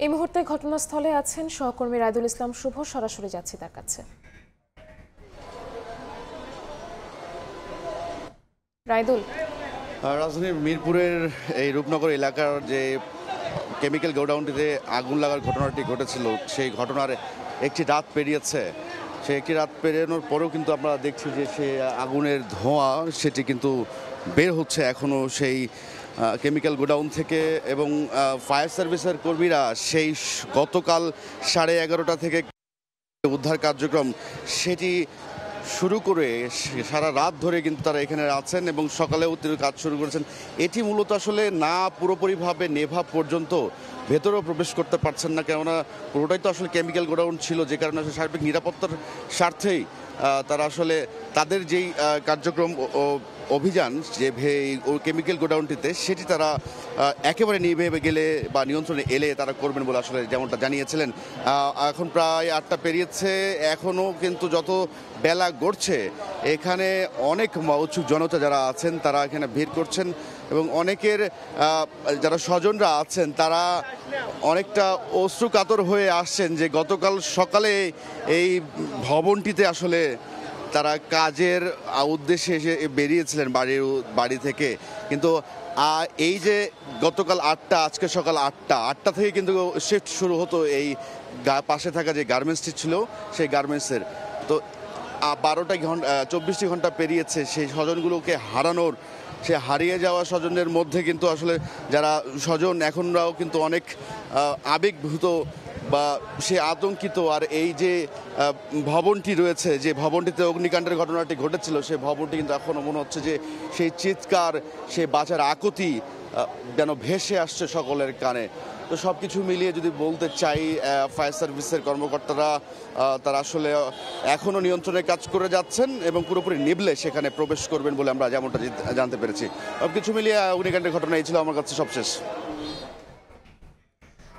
এই মুহূর্তে ঘটনাস্থলে আছেন সহকর্মী রায়দুল ইসলাম শুভ, সরাসরি যাচ্ছি তার কাছে। রায়দুল, রাজধানীর মিরপুরের এই রূপনগর এলাকার যে কেমিক্যাল গোডাউনটিতে আগুন লাগার ঘটনাটি ঘটেছিল, সেই ঘটনার একটি রাত পেরিয়েছে। সেই একটি রাত পেরিয়ে পরেও কিন্তু আমরা দেখছি যে সে আগুনের ধোঁয়া সেটি কিন্তু বের হচ্ছে এখনও সেই কেমিক্যাল গোডাউন থেকে। এবং ফায়ার সার্ভিসের কর্মীরা সেই গতকাল 11:30 থেকে উদ্ধার কার্যক্রম সেটি শুরু করে সারা রাত ধরে কিন্তু তারা এখানে আছেন এবং সকালেও তিনি কাজ শুরু করেছেন। এটি মূলত আসলে না পুরোপুরিভাবে নেভা পর্যন্ত ভেতরেও প্রবেশ করতে পারছেন না, কেননা পুরোটাই তো আসলে কেমিক্যাল গোডাউন ছিল, যে কারণে সার্বিক নিরাপত্তার স্বার্থেই তারা আসলে তাদের যেই কার্যক্রম অভিযান যে কেমিক্যাল গোডাউনটিতে সেটি তারা একেবারে নিভে গেলে বা নিয়ন্ত্রণে এলে তারা করবেন বলে আসলে যেমনটা জানিয়েছিলেন। এখন প্রায় 8টা পেরিয়েছে, এখনও কিন্তু যত বেলা গড়ছে এখানে অনেক উৎসুক জনতা যারা আছেন তারা এখানে ভিড় করছেন এবং অনেকের যারা স্বজনরা আছেন তারা অনেকটা অশ্রুকাতর হয়ে আসছেন যে গতকাল সকালে এই ভবনটিতে আসলে তারা কাজের উদ্দেশ্যে এসে বেরিয়েছিলেন বাড়ি থেকে, কিন্তু এই যে গতকাল 8টা, আজকে সকাল 8টা থেকে কিন্তু শিফট শুরু হতো এই পাশে থাকা যে গার্মেন্টসটি ছিল সেই গার্মেন্টসের। তো 24টি ঘন্টা পেরিয়েছে সেই স্বজনগুলোকে হারানোর, সে হারিয়ে যাওয়া স্বজনের মধ্যে কিন্তু আসলে যারা স্বজন এখনরাও কিন্তু অনেক আবেগভূত বা সে আতঙ্কিত। আর এই যে ভবনটি রয়েছে, যে ভবনটিতে অগ্নিকাণ্ডের ঘটনাটি ঘটেছিল, সেই ভবনটি কিন্তু এখনও মনে হচ্ছে যে সেই চিৎকার, সেই বাঁচার আকুতি যেন ভেসে আসছে সকলের কানে। তো সব কিছু মিলিয়ে যদি বলতে চাই, ফায়ার সার্ভিসের কর্মকর্তারা তারা আসলে এখনও নিয়ন্ত্রণে কাজ করে যাচ্ছেন এবং পুরোপুরি নিভলে সেখানে প্রবেশ করবেন বলে আমরা যেমনটা জানতে পেরেছি। সব কিছু মিলিয়ে অগ্নিকাণ্ডের ঘটনা এই ছিল আমার কাছে সবশেষ।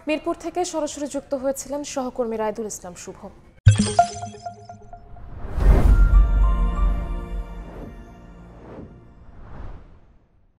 মিরপুর থেকে সরাসরি যুক্ত হয়েছিলেন সহকর্মী রায়দুল ইসলাম শুভ।